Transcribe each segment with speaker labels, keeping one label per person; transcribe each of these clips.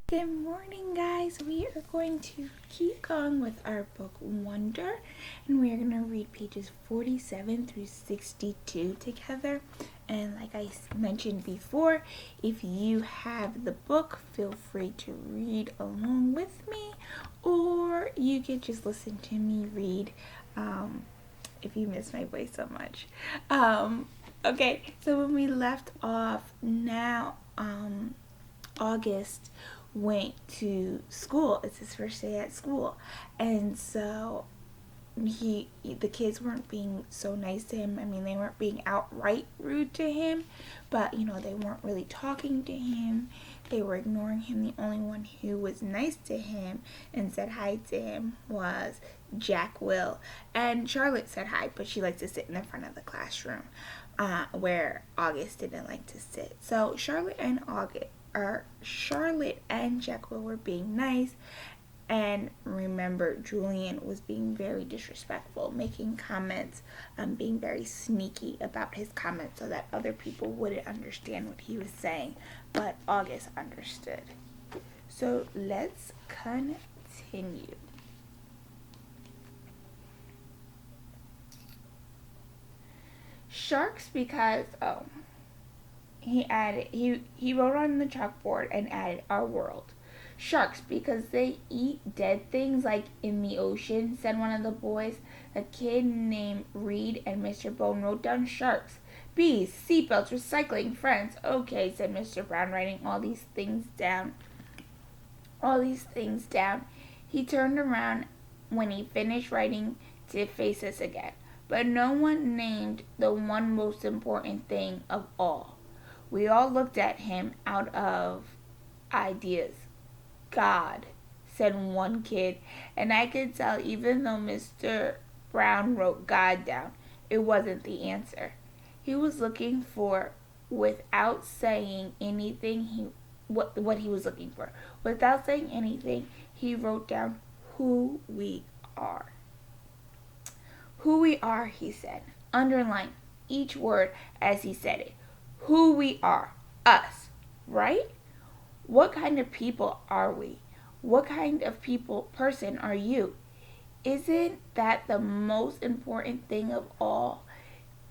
Speaker 1: Good morning, guys. We are going to keep going with our book Wonder, and we are going to read pages 47 through 62 together. And like I mentioned before, if you have the book, feel free to read along with me, or you could just listen to me read if you miss my voice so much. Okay, so when we left off, now August went to school. It's his first day at school, and so the kids weren't being so nice to him. I mean, they weren't being outright rude to him, but they weren't really talking to him. They were ignoring him. The only one who was nice to him and said hi to him was Jack Will. And Charlotte said hi, but she liked to sit in the front of the classroom where August didn't like to sit. So Charlotte and Jack Will were being nice, and remember, Julian was being very disrespectful, making comments, being very sneaky about his comments so that other people wouldn't understand what he was saying, but August understood. So let's continue. Sharks because, he wrote on the chalkboard and added our world. Sharks because they eat dead things like in the ocean, said one of the boys. A kid named Reed and Mr. Bone wrote down sharks. Bees, seatbelts, recycling, friends. Okay, said Mr. Brown, writing all these things down. He turned around when he finished writing to face us again. But no one named the one most important thing of all. We all looked at him out of ideas. God, said one kid, and I could tell even though Mr. Brown wrote God down, it wasn't the answer. He was looking for, without saying anything, what he was looking for. Without saying anything, he wrote down who we are. Who we are, he said. Underline each word as he said it. Who we are. Us. Right? What kind of people are we? What kind of person are you? Isn't that the most important thing of all?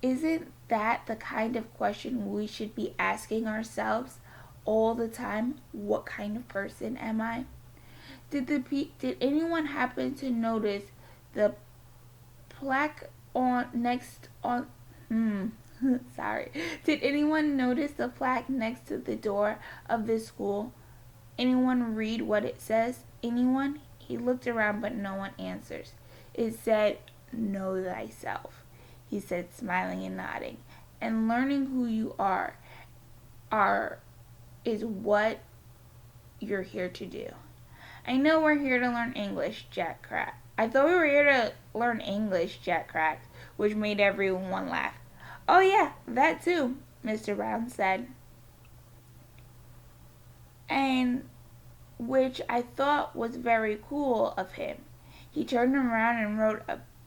Speaker 1: Isn't that the kind of question we should be asking ourselves all the time? What kind of person am I? Did anyone happen to notice the plaque Sorry. Did anyone notice the plaque next to the door of this school? Anyone read what it says? Anyone? He looked around, but no one answers. It said, "Know thyself," he said, smiling and nodding. And learning who you are is what you're here to do. I know we're here to learn English, Jack cracked. I thought we were here to learn English, Jack cracked, which made everyone laugh. Oh yeah, that too, Mr. Brown said. And which I thought was very cool of him. He turned around and wrote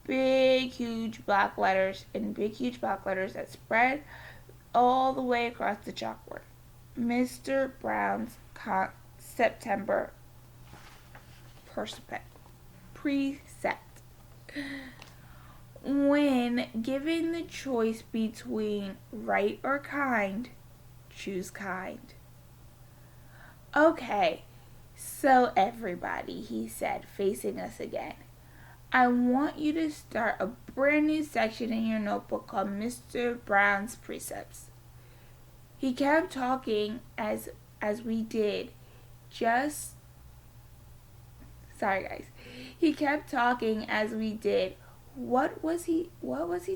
Speaker 1: big huge black letters that spread all the way across the chalkboard. Mr. Brown's September precept. When given the choice between right or kind, choose kind. Okay, so everybody, he said, facing us again, I want you to start a brand new section in your notebook called Mr. Brown's Precepts. He kept talking as we did. He kept talking as we did. What was he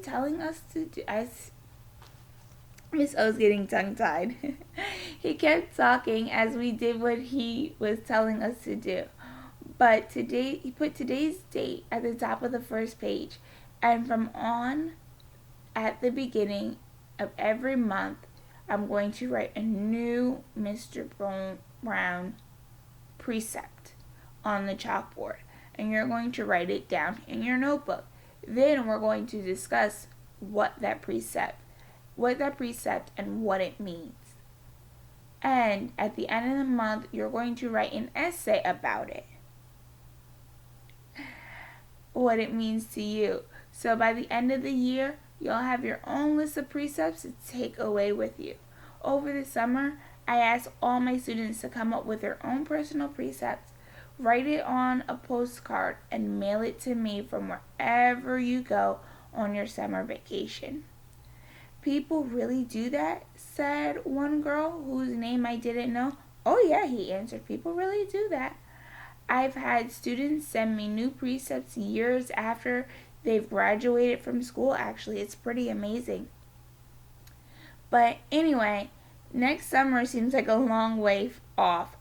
Speaker 1: telling us to do? As Miss O's getting tongue-tied. He kept talking as we did what he was telling us to do. But today, he put today's date at the top of the first page. And from on, at the beginning of every month, I'm going to write a new Mr. Brown precept on the chalkboard. And you're going to write it down in your notebook. Then we're going to discuss what that precept and what it means. And at the end of the month, you're going to write an essay about it. What it means to you. So by the end of the year, you'll have your own list of precepts to take away with you. Over the summer, I asked all my students to come up with their own personal precepts, write it on a postcard, and mail it to me from wherever you go on your summer vacation. People really do that? Said one girl whose name I didn't know. Oh, yeah, he answered. People really do that. I've had students send me new precepts years after they've graduated from school, actually. It's pretty amazing. But anyway, next summer seems like a long way off.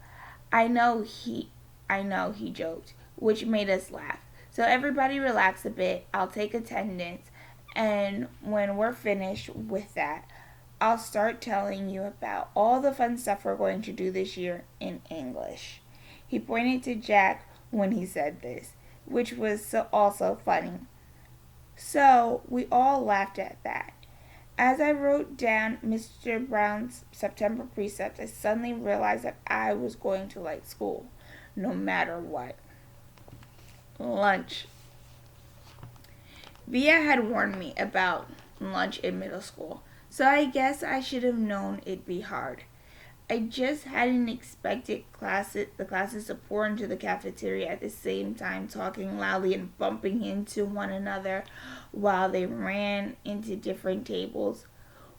Speaker 1: I know he I know he joked, which made us laugh. So everybody relax a bit. I'll take attendance, and when we're finished with that, I'll start telling you about all the fun stuff we're going to do this year in English. He pointed to Jack when he said this, which was also funny. So we all laughed at that. As I wrote down Mr. Brown's September precepts, I suddenly realized that I was going to like school, no matter what. Lunch. Via had warned me about lunch in middle school, so I guess I should have known it'd be hard. I just hadn't expected the classes to pour into the cafeteria at the same time, talking loudly and bumping into one another while they ran into different tables.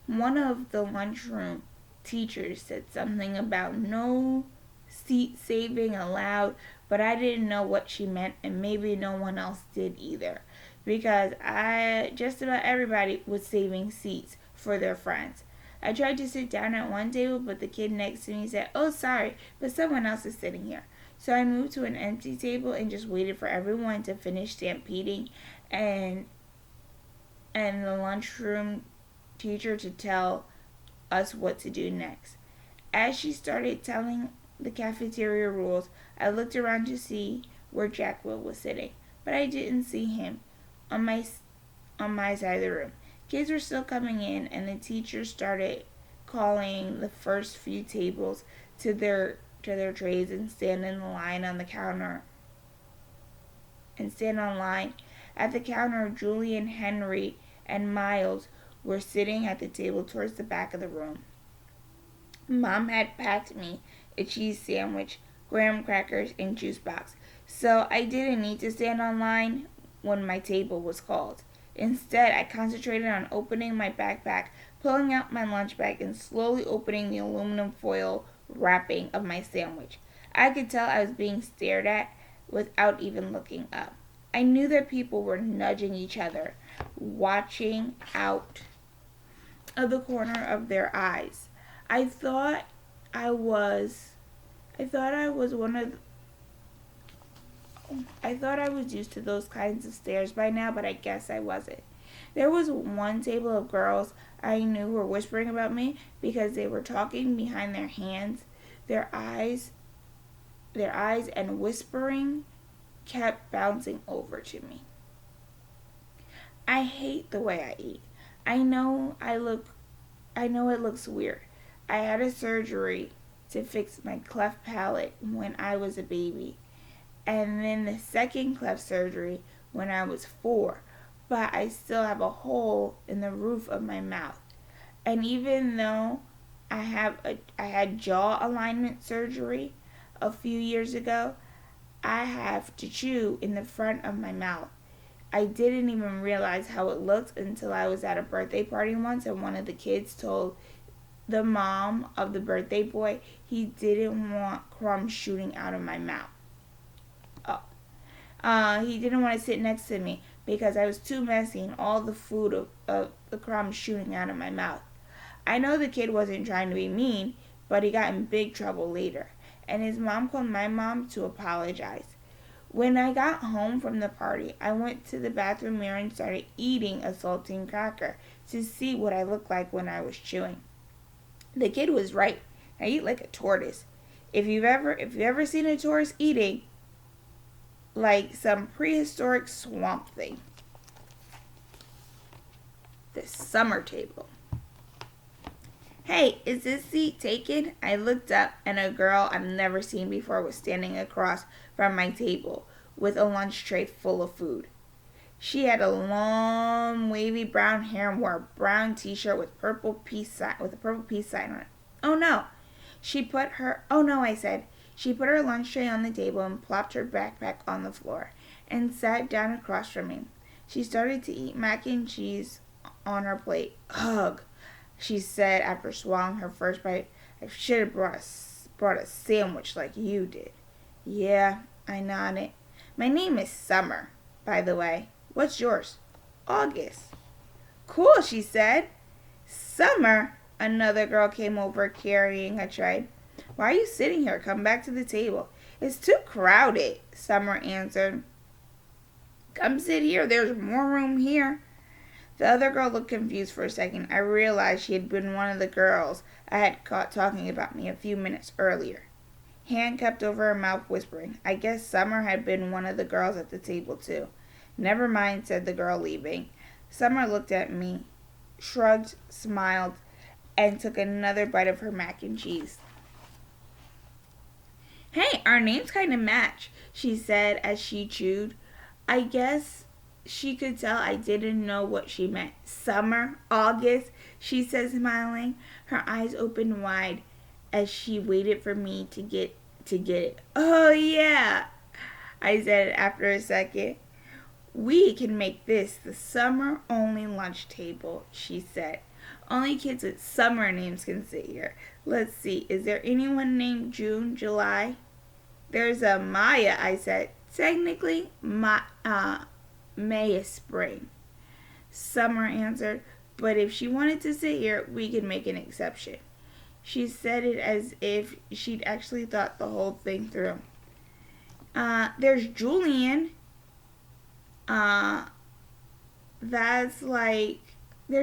Speaker 1: One of the lunchroom teachers said something about no seat saving allowed, but I didn't know what she meant, and maybe no one else did either, because just about everybody was saving seats for their friends. I tried to sit down at one table, but the kid next to me said, "Oh, sorry, but someone else is sitting here." So I moved to an empty table and just waited for everyone to finish stampeding and the lunchroom teacher to tell us what to do next. As she started telling the cafeteria rules, I looked around to see where Jack Will was sitting, but I didn't see him on my side of the room. Kids were still coming in, and the teacher started calling the first few tables to their trays and stand in line on the counter. And stand on line at the counter. Julian, Henry, and Miles were sitting at the table towards the back of the room. Mom had packed me a cheese sandwich, graham crackers, and juice box, so I didn't need to stand on line when my table was called. Instead, I concentrated on opening my backpack, pulling out my lunch bag, and slowly opening the aluminum foil wrapping of my sandwich. I could tell I was being stared at without even looking up. I knew that people were nudging each other, watching out of the corner of their eyes. I thought I was one of I thought I was used to those kinds of stares by now, but I guess I wasn't. There was one table of girls I knew were whispering about me because they were talking behind their hands. Their eyes and whispering kept bouncing over to me. I hate the way I eat. I know it looks weird. I had a surgery to fix my cleft palate when I was a baby, and then the second cleft surgery when I was 4, but I still have a hole in the roof of my mouth. And even though I had jaw alignment surgery a few years ago, I have to chew in the front of my mouth. I didn't even realize how it looked until I was at a birthday party once, and one of the kids told the mom of the birthday boy he didn't want crumbs shooting out of my mouth. He didn't want to sit next to me because I was too messy and all the food of the crumbs shooting out of my mouth. I know the kid wasn't trying to be mean, but he got in big trouble later, and his mom called my mom to apologize. When I got home from the party, I went to the bathroom mirror and started eating a saltine cracker to see what I looked like when I was chewing. The kid was right. I eat like a tortoise. If you've ever seen a tortoise eating, like some prehistoric swamp thing. The summer table. Hey, is this seat taken? I looked up, and a girl I've never seen before was standing across from my table with a lunch tray full of food. She had a long, wavy brown hair and wore a brown T-shirt with a purple peace sign on it. Oh no! Oh no! I said. She put her lunch tray on the table and plopped her backpack on the floor and sat down across from me. She started to eat mac and cheese on her plate. Ugh, she said after swallowing her first bite. I should have brought a sandwich like you did. Yeah, I nodded. My name is Summer, by the way. What's yours? August. Cool, she said. Summer? Another girl came over carrying a tray. Why are you sitting here? Come back to the table. It's too crowded, Summer answered. Come sit here. There's more room here. The other girl looked confused for a second. I realized she had been one of the girls I had caught talking about me a few minutes earlier. Hand kept over her mouth, whispering. I guess Summer had been one of the girls at the table, too. Never mind, said the girl, leaving. Summer looked at me, shrugged, smiled, and took another bite of her mac and cheese. Hey, our names kind of match, she said as she chewed. I guess she could tell I didn't know what she meant. Summer, August, she said, smiling. Her eyes opened wide as she waited for me to get it. Oh, yeah, I said after a second. We can make this the summer-only lunch table, she said. Only kids with summer names can sit here. Let's see, is there anyone named June, July? There's a Maya, I said. Technically, May is spring. Summer answered, but if she wanted to sit here, we could make an exception. She said it as if she'd actually thought the whole thing through. There's Julian. There's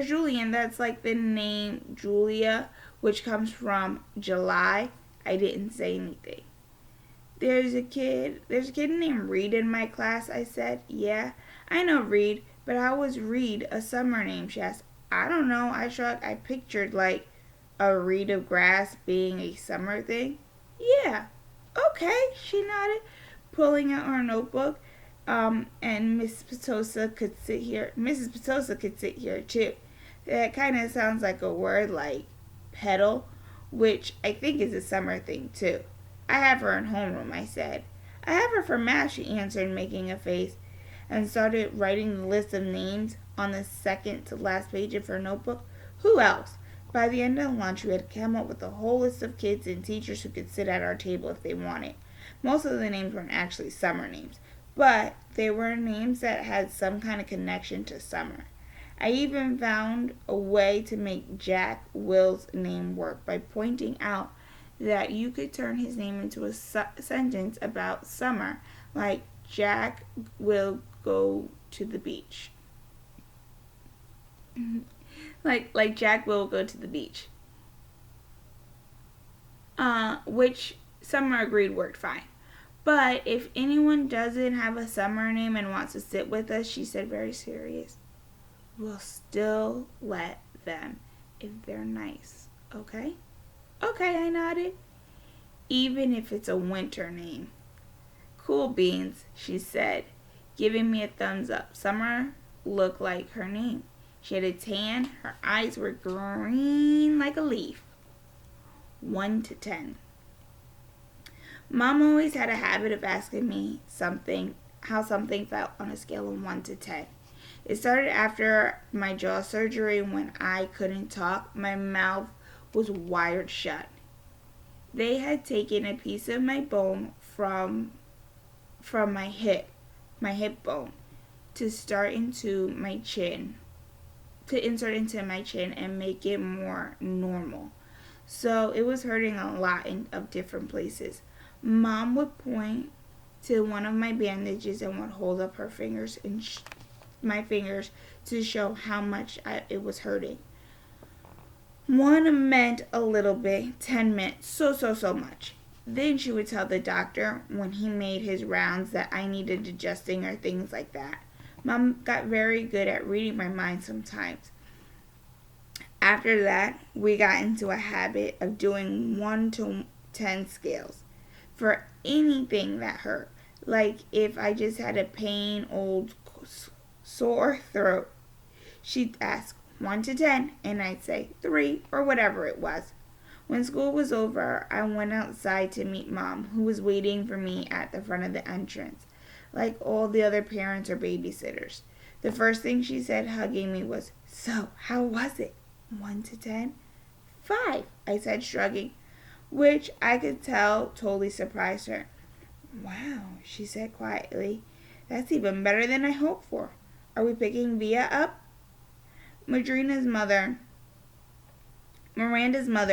Speaker 1: Julian, that's like the name Julia, which comes from July. I didn't say anything. There's a kid named Reed in my class, I said. Yeah, I know Reed, but how was Reed a summer name, she asked. I don't know, I shrugged. I pictured like a reed of grass being a summer thing. Yeah, okay, she nodded, pulling out her notebook. And Mrs. Petosa could sit here too. That kind of sounds like a word like pedal, which I think is a summer thing too. I have her in homeroom, I said. I have her for math, she answered, making a face, and started writing the list of names on the second to last page of her notebook. Who else? By the end of lunch, we had come up with a whole list of kids and teachers who could sit at our table if they wanted. Most of the names weren't actually summer names, but they were names that had some kind of connection to summer. I even found a way to make Jack Will's name work by pointing out that you could turn his name into a sentence about summer, like Jack will go to the beach. like Jack will go to the beach. Which Summer agreed worked fine. But if anyone doesn't have a summer name and wants to sit with us, she said very serious, we'll still let them if they're nice, okay? Okay, I nodded. Even if it's a winter name. Cool beans, she said, giving me a thumbs up. Summer looked like her name. She had a tan. Her eyes were green like a leaf. 1 to 10. Mom always had a habit of asking me how something felt on a scale of 1 to 10. It started after my jaw surgery when I couldn't talk. My mouth was wired shut. They had taken a piece of my bone from my hip bone, to insert into my chin and make it more normal. So it was hurting a lot of different places. Mom would point to one of my bandages and would hold up her fingers and my fingers to show how much it was hurting. 1 meant a little bit, 10 meant so much. Then she would tell the doctor when he made his rounds that I needed adjusting or things like that. Mom got very good at reading my mind sometimes. After that, we got into a habit of doing 1 to 10 scales for anything that hurt. Like if I just had a pain, old sore throat, she'd ask 1 to 10, and I'd say 3 or whatever it was. When school was over, I went outside to meet Mom, who was waiting for me at the front of the entrance, like all the other parents or babysitters. The first thing she said, hugging me, was, "So, how was it? 1 to 10? 5, I said, shrugging, which I could tell totally surprised her. "Wow," she said quietly. "That's even better than I hoped for. Are we picking Via up?" Miranda's mother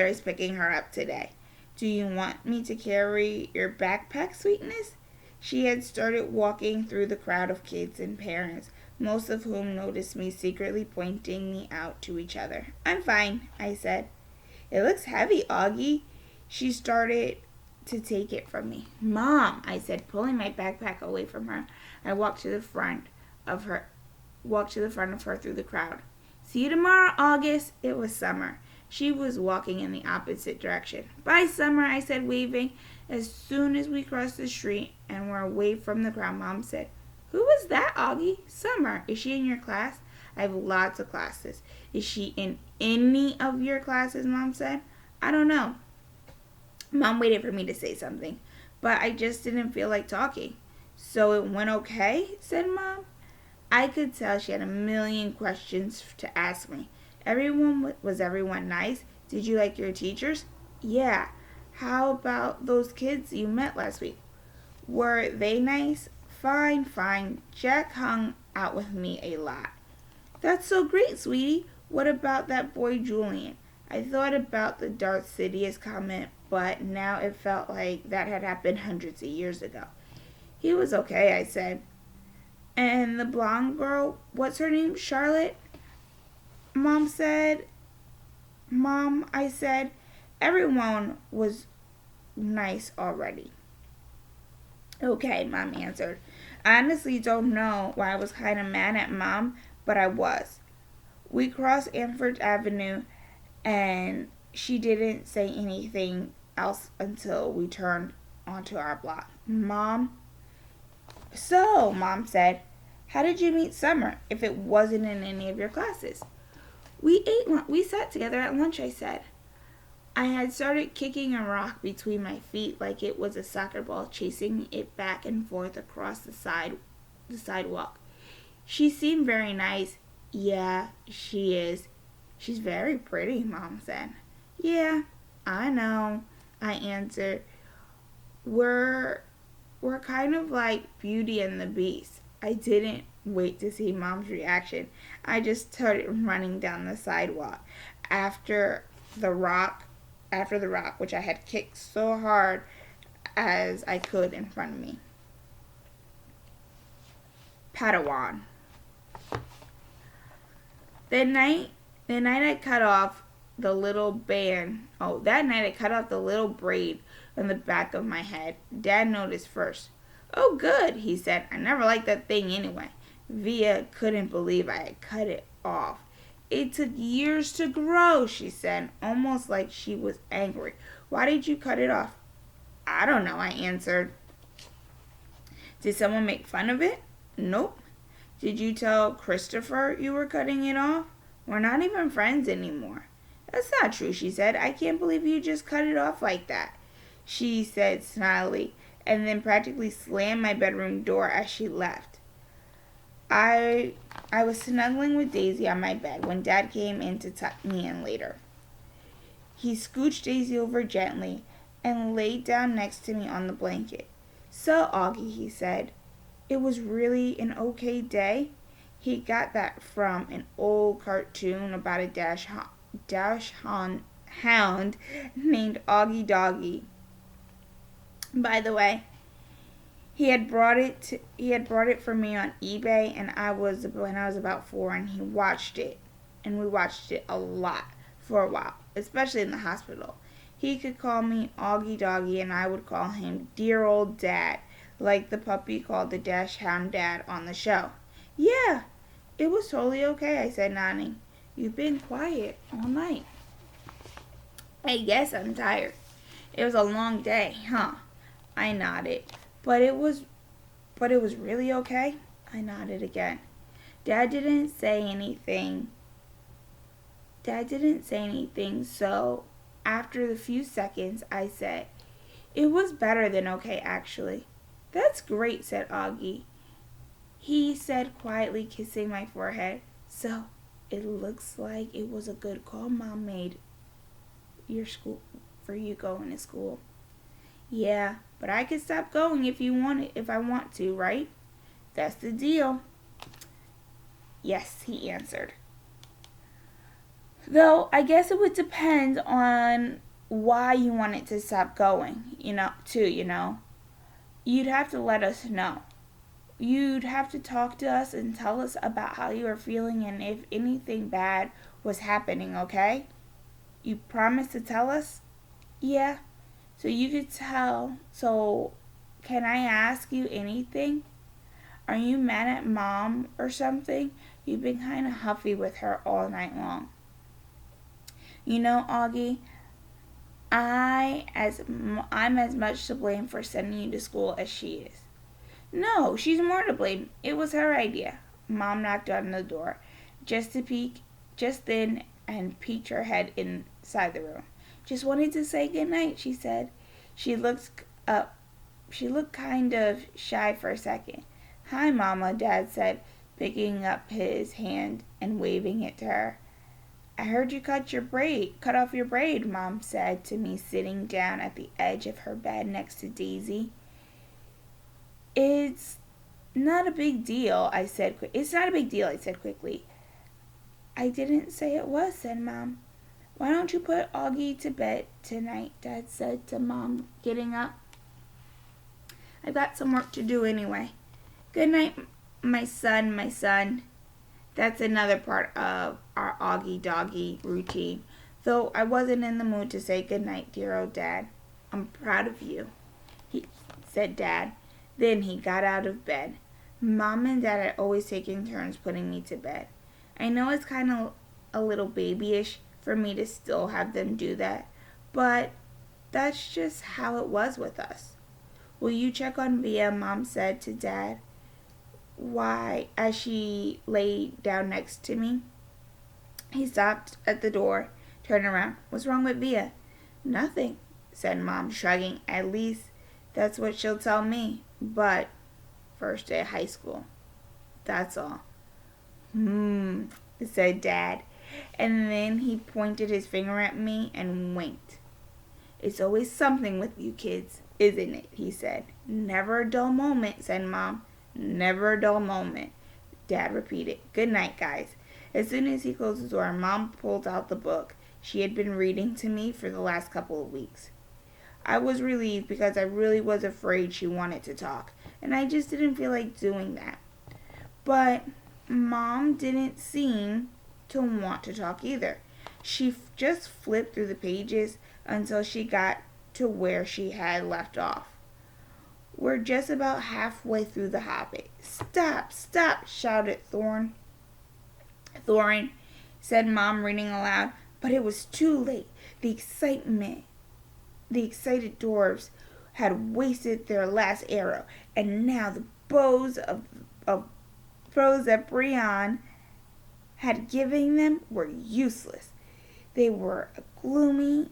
Speaker 1: is picking her up today. "Do you want me to carry your backpack, sweetness?" She had started walking through the crowd of kids and parents, most of whom noticed me secretly pointing me out to each other. "I'm fine," I said. "It looks heavy, Augie." She started to take it from me. "Mom," I said, pulling my backpack away from her. I walked to the front of her through the crowd. "See you tomorrow, August." It was Summer. She was walking in the opposite direction. "Bye, Summer," I said, waving. As soon as we crossed the street and were away from the crowd, Mom said, "Who was that, Augie?" "Summer. Is she in your class?" "I have lots of classes." "Is she in any of your classes?" Mom said. "I don't know." Mom waited for me to say something, but I just didn't feel like talking. "So it went okay?" said Mom. I could tell she had a million questions to ask me. Was everyone nice? "Did you like your teachers?" "Yeah." "How about those kids you met last week?" "Were they nice?" Fine. Jack hung out with me a lot." "That's so great, sweetie. What about that boy Julian?" I thought about the Darth Sidious comment, but now it felt like that had happened hundreds of years ago. "He was okay," I said. "And the blonde girl, what's her name? Charlotte?" Mom, I said, "Everyone was nice already." "Okay," Mom answered. I honestly don't know why I was kind of mad at Mom, but I was. We crossed Amford Avenue, and she didn't say anything else until we turned onto our block. Mom said, "How did you meet Summer if it wasn't in any of your classes?" We sat together at lunch," I said. I had started kicking a rock between my feet like it was a soccer ball, chasing it back and forth across the sidewalk. "She seemed very nice." "Yeah, she is. She's very pretty," Mom said. "Yeah, I know," I answered. We're kind of like Beauty and the Beast." I didn't wait to see Mom's reaction. I just started running down the sidewalk after the rock, which I had kicked so hard as I could in front of me. Padawan. That night I cut off the little braid on the back of my head. Dad noticed first. "Oh, good," he said. "I never liked that thing anyway." Via couldn't believe I had cut it off. "It took years to grow," she said, almost like she was angry. "Why did you cut it off?" "I don't know," I answered. "Did someone make fun of it?" "Nope." "Did you tell Christopher you were cutting it off?" "We're not even friends anymore." "That's not true," she said. "I can't believe you just cut it off like that," she said snidely, and then practically slammed my bedroom door as she left. I was snuggling with Daisy on my bed when Dad came in to tuck me in later. He scooched Daisy over gently and laid down next to me on the blanket. "So, Augie," he said, "it was really an okay day?" He got that from an old cartoon about a hound named Augie Doggie. By the way, he had brought it for me on eBay, and when I was about 4, and we watched it a lot for a while, especially in the hospital. He could call me Augie Doggie, and I would call him dear old Dad, like the puppy called the Dash Hound Dad on the show. "Yeah, it was totally okay," I said, nodding. You've been quiet all night. I guess I'm tired. It was a long day, huh? I nodded. But it was really okay? I nodded again. Dad didn't say anything. So after the few seconds, I said, "It was better than okay, actually." "That's great," said Augie. He said quietly, kissing my forehead. "So, it looks like it was a good call Mom made your school for you going to school." "Yeah, but I can stop going if I want to, right?" "That's the deal." "Yes," he answered. "Though I guess it would depend on why you wanted to stop going, too. You'd have to let us know. You'd have to talk to us and tell us about how you were feeling and if anything bad was happening, okay? You promise to tell us?" "Yeah." "So you could tell. So, can I ask you anything? Are you mad at Mom or something? You've been kind of huffy with her all night long." Augie, I'm as much to blame for sending you to school as she is." "No, she's more to blame. It was her idea." Mom knocked on the door just then and peeked her head inside the room. "Just wanted to say good night," she said. She looked up. She looked kind of shy for a second. "Hi, Mama," Dad said, picking up his hand and waving it to her. "I heard you cut off your braid," Mom said to me, sitting down at the edge of her bed next to Daisy. It's not a big deal," I said quickly. "I didn't say it was," said Mom. "Why don't you put Augie to bed tonight?" Dad said to Mom, getting up. "I've got some work to do anyway." "Good night, my son. That's another part of our Augie Doggy routine, though I wasn't in the mood to say good night, dear old Dad. "I'm proud of you," said Dad. Then he got out of bed. Mom and Dad had always taken turns putting me to bed. I know it's kind of a little babyish for me to still have them do that, but that's just how it was with us. "Will you check on Via?" Mom said to Dad. "Why?" as she lay down next to me. He stopped at the door, turned around. "What's wrong with Via?" "Nothing," said Mom, shrugging. "At least that's what she'll tell me. But first day of high school. That's all." Said Dad. And then he pointed his finger at me and winked. "It's always something with you kids, isn't it?" he said. "Never a dull moment," said Mom. "Never a dull moment," Dad repeated. "Good night, guys." As soon as he closed the door, Mom pulled out the book she had been reading to me for the last couple of weeks. I was relieved because I really was afraid she wanted to talk, and I just didn't feel like doing that. But Mom didn't seem to want to talk either. She just flipped through the pages until she got to where she had left off. "We're just about halfway through The Hobbit." "Stop, stop," shouted Thorin, said Mom, reading aloud. But it was too late. The excited dwarves had wasted their last arrow, and now the bows that Brian had given them were useless. They were a gloomy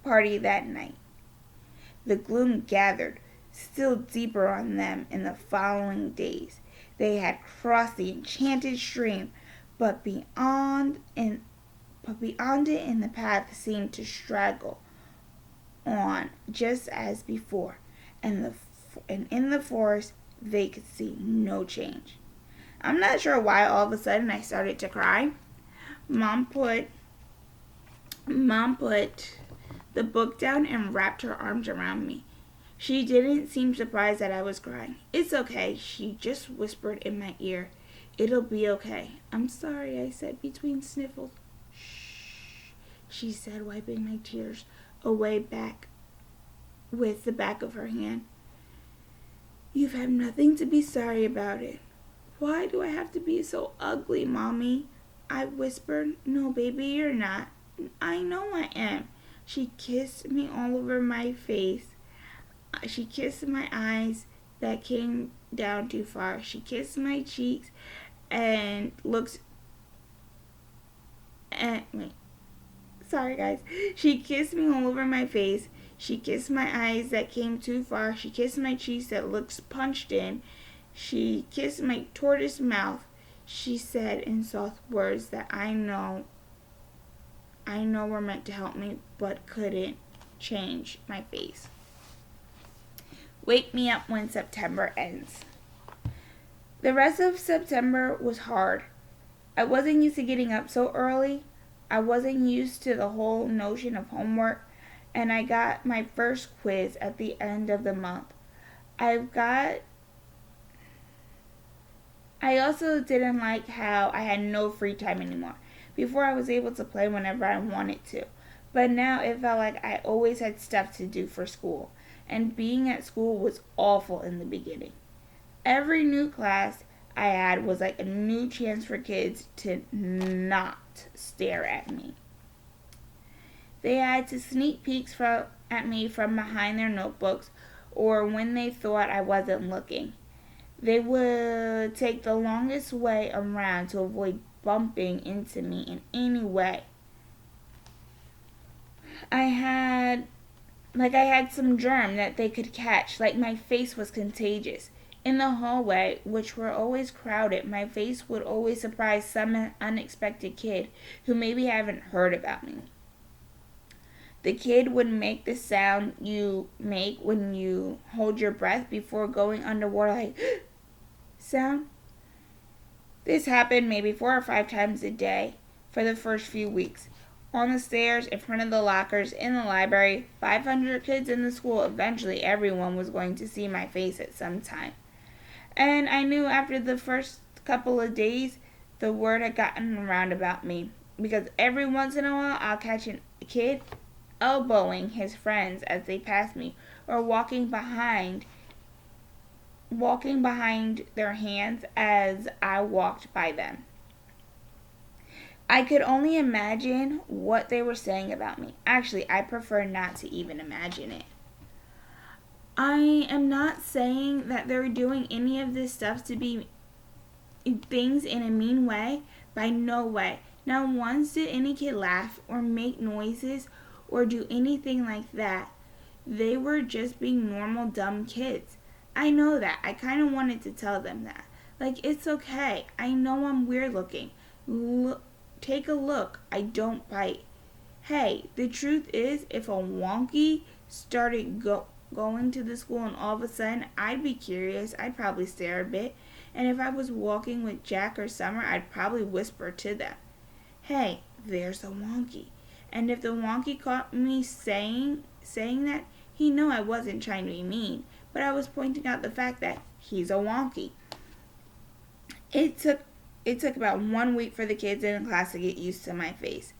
Speaker 1: party that night. The gloom gathered still deeper on them in the following days. They had crossed the enchanted stream, but beyond it the path seemed to straggle on just as before, and in the forest they could see no change. I'm not sure why all of a sudden I started to cry. Mom put the book down and wrapped her arms around me. She didn't seem surprised that I was crying. "It's okay," she just whispered in my ear. "It'll be okay." "I'm sorry," I said between sniffles. "Shh," she said, wiping my tears away with the back of her hand. You've had nothing to be sorry about it. Why do I have to be so ugly, Mommy? I whispered. No, baby, you're not. I know I am. She kissed me all over my face. She kissed my eyes that came down too far. She kissed my cheeks and looked at me. Sorry, guys. She kissed me all over my face. She kissed my eyes that came too far. She kissed my cheeks that looked punched in. She kissed my tortoise mouth. She said in soft words that I know were meant to help me, but couldn't change my face. Wake me up when September ends. The rest of September was hard. I wasn't used to getting up so early. I wasn't used to the whole notion of homework, and I got my first quiz at the end of the month. I also didn't like how I had no free time anymore. Before I was able to play whenever I wanted to, but now it felt like I always had stuff to do for school, and being at school was awful in the beginning. Every new class I had was like a new chance for kids to not stare at me. They had to sneak peeks at me from behind their notebooks or when they thought I wasn't looking. They would take the longest way around to avoid bumping into me in any way. I had some germ that they could catch, like my face was contagious. In the hallway, which were always crowded, my face would always surprise some unexpected kid who maybe haven't heard about me. The kid would make the sound you make when you hold your breath before going underwater, like sound. This happened maybe 4 or 5 times a day for the first few weeks. On the stairs, in front of the lockers, in the library, 500 kids in the school. Eventually, everyone was going to see my face at some time. And I knew after the first couple of days, the word had gotten around about me. Because every once in a while, I'll catch a kid elbowing his friends as they pass me, or walking behind their hands as I walked by them. I could only imagine what they were saying about me. Actually, I prefer not to even imagine it. I am not saying that they're doing any of this stuff to be things in a mean way. By no way. Not once did any kid laugh or make noises or do anything like that. They were just being normal, dumb kids. I know that. I kind of wanted to tell them that. Like, it's okay. I know I'm weird looking. Take a look. I don't bite. Hey, the truth is, if a wonky started going to the school and all of a sudden, I'd be curious. I'd probably stare a bit. And if I was walking with Jack or Summer, I'd probably whisper to them, hey, there's a wonky. And if the wonky caught me saying that, he knew I wasn't trying to be mean, but I was pointing out the fact that he's a wonky. It took about 1 week for the kids in the class to get used to my face.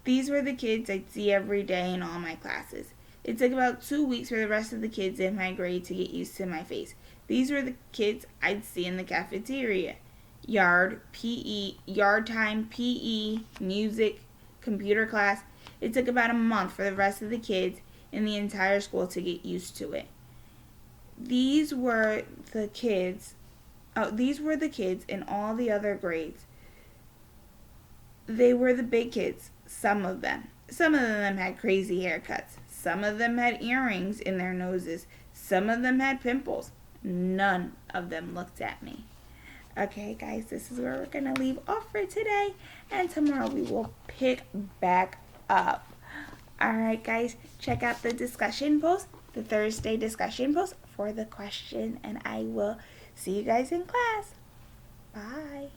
Speaker 1: These were the kids I'd see every day in all my classes. It took about 2 weeks for the rest of the kids in my grade to get used to my face. These were the kids I'd see in the cafeteria, yard time, PE, music, computer class. It took about a month for the rest of the kids in the entire school to get used to it. These were the kids in all the other grades. They were the big kids, some of them. Some of them had crazy haircuts. Some of them had earrings in their noses. Some of them had pimples. None of them looked at me. Okay, guys, this is where we're going to leave off for today. And tomorrow we will pick back up. Alright, guys, check out the discussion post, the Thursday discussion post for the question. And I will see you guys in class. Bye.